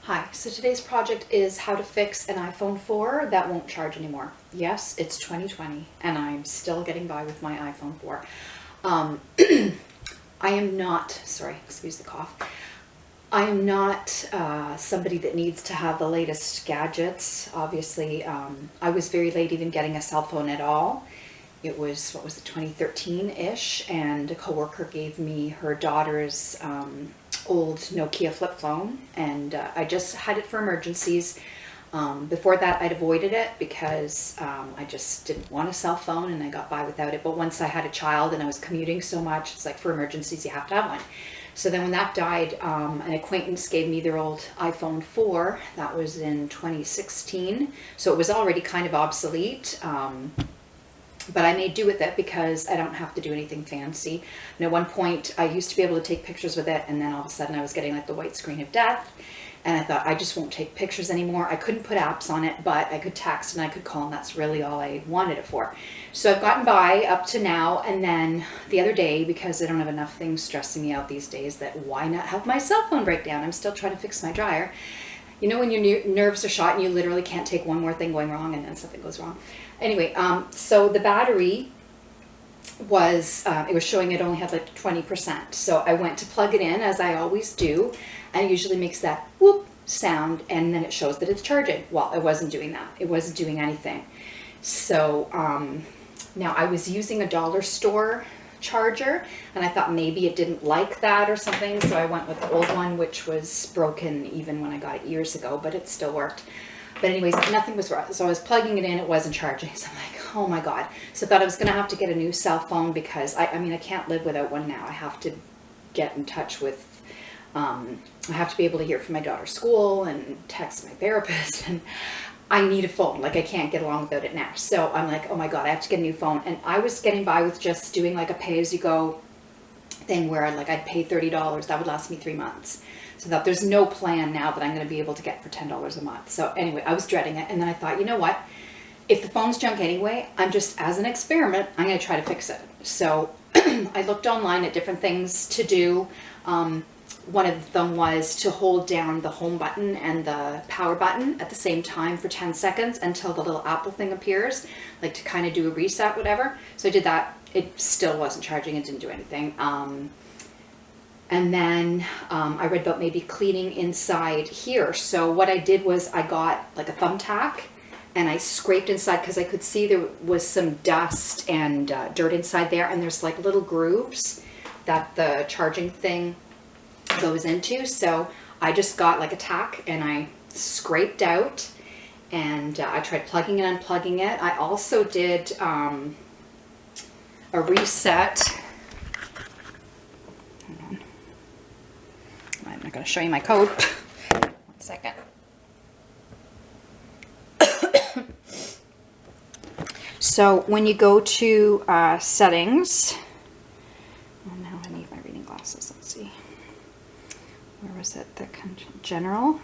Hi, so today's project is how to fix an iPhone 4 that won't charge anymore. Yes, it's 2020 and I'm still getting by with my iPhone 4. I am not, sorry, excuse the cough. I am not somebody that needs to have the latest gadgets. Obviously, I was very late even getting a cell phone at all. It was, 2013-ish, and a coworker gave me her daughter's old Nokia flip phone, and I just had it for emergencies. Before that, I'd avoided it because I just didn't want a cell phone and I got by without it. But once I had a child and I was commuting so much, it's like for emergencies, you have to have one. So then when that died, an acquaintance gave me their old iPhone 4. That was in 2016. So it was already kind of obsolete. But I made do with it because I don't have to do anything fancy. And at one point, I used to be able to take pictures with it, and then all of a sudden I was getting like the white screen of death. And I thought, I just won't take pictures anymore. I couldn't put apps on it, but I could text and I could call, and that's really all I wanted it for. So I've gotten by up to now, and then the other day, because I don't have enough things stressing me out these days, that why not have my cell phone break down? I'm still trying to fix my dryer. You know when your nerves are shot and you literally can't take one more thing going wrong and then something goes wrong. Anyway, so the battery was, it was showing it only had like 20%. So I went to plug it in, as I always do, and it usually makes that whoop sound, and then it shows that it's charging. Well, it wasn't doing that. It wasn't doing anything. So now I was using a dollar store charger, and I thought maybe it didn't like that or something, so I went with the old one, which was broken even when I got it years ago, but it still worked. But anyways, nothing was wrong. So I was plugging it in, it wasn't charging. So I'm like, oh my God. So I thought I was gonna have to get a new cell phone because I mean, I can't live without one now. I have to get in touch with, I have to be able to hear from my daughter's school and text my therapist, and I need a phone. Like, I can't get along without it now. So I'm like, oh my God, I have to get a new phone. And I was getting by with just doing like a pay-as-you-go thing where I'd pay $30. That would last me 3 months. So that there's no plan now that I'm going to be able to get for $10 a month. So anyway, I was dreading it. And then I thought, you know what? If the phone's junk anyway, I'm just, as an experiment, I'm going to try to fix it. So I looked online at different things to do. One of them was to hold down the home button and the power button at the same time for 10 seconds until the little Apple thing appears, like to kind of do a reset, whatever. So I did that. It still wasn't charging. It didn't do anything. And then I read about maybe cleaning inside here. So what I did was I got like a thumbtack and I scraped inside because I could see there was some dust and dirt inside there. And there's like little grooves that the charging thing goes into. So I just got like a tack and I scraped out, and I tried plugging and unplugging it. I also did a reset. I'm not going to show you my code. 1 second. So when you go to settings, oh, now I need my reading glasses. Let's see. Where was it? The general.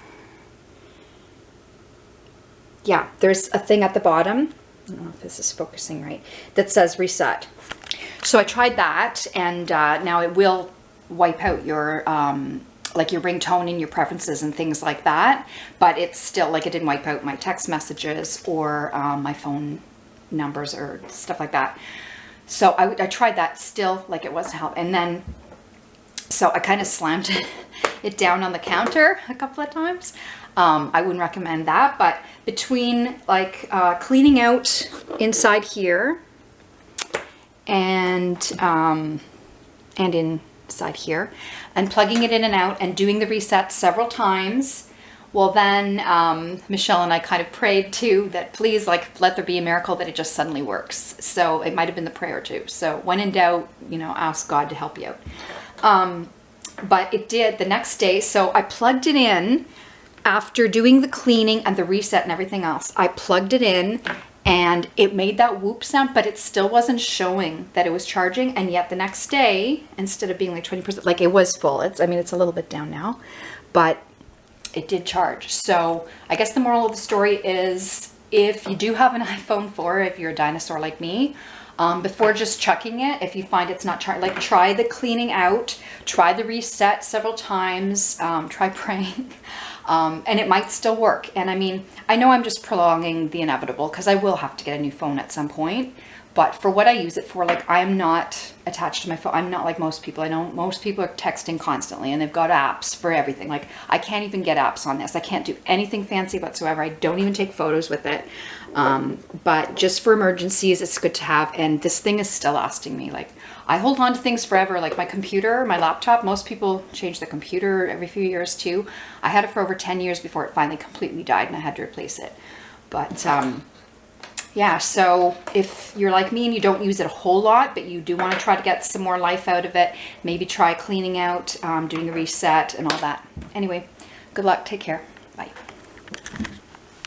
Yeah, there's a thing at the bottom. I don't know if this is focusing right. That says reset. So I tried that, and now it will wipe out your like your ringtone and your preferences and things like that, but it's still like it didn't wipe out my text messages or my phone numbers or stuff like that. So I tried that, still like it wasn't help. And then so I kind of slammed it down on the counter a couple of times. I wouldn't recommend that, but between like cleaning out inside here and inside here, and plugging it in and out and doing the reset several times, well then Michelle and I kind of prayed too that please, like, let there be a miracle that it just suddenly works. So it might have been the prayer too. So when in doubt, you know, ask God to help you out. But it did the next day. So I plugged it in after doing the cleaning and the reset and everything else. I plugged it in and it made that whoop sound, but it still wasn't showing that it was charging. And yet the next day, instead of being like 20%, like it was full. I mean, it's a little bit down now, but it did charge. So I guess the moral of the story is, if you do have an iPhone 4, if you're a dinosaur like me, before just chucking it, if you find it's not charged, like try the cleaning out, try the reset several times, try praying. And it might still work. And I mean, I know I'm just prolonging the inevitable because I will have to get a new phone at some point. But for what I use it for, like, I'm not attached to my phone. I'm not like most people. I know most people are texting constantly and they've got apps for everything. Like, I can't even get apps on this. I can't do anything fancy whatsoever. I don't even take photos with it. But just for emergencies, it's good to have. And this thing is still lasting me. Like, I hold on to things forever. Like my computer, my laptop, most people change their computer every few years too. I had it for over 10 years before it finally completely died and I had to replace it. But yeah, so if you're like me and you don't use it a whole lot, but you do want to try to get some more life out of it, maybe try cleaning out, doing a reset and all that. Anyway, good luck. Take care.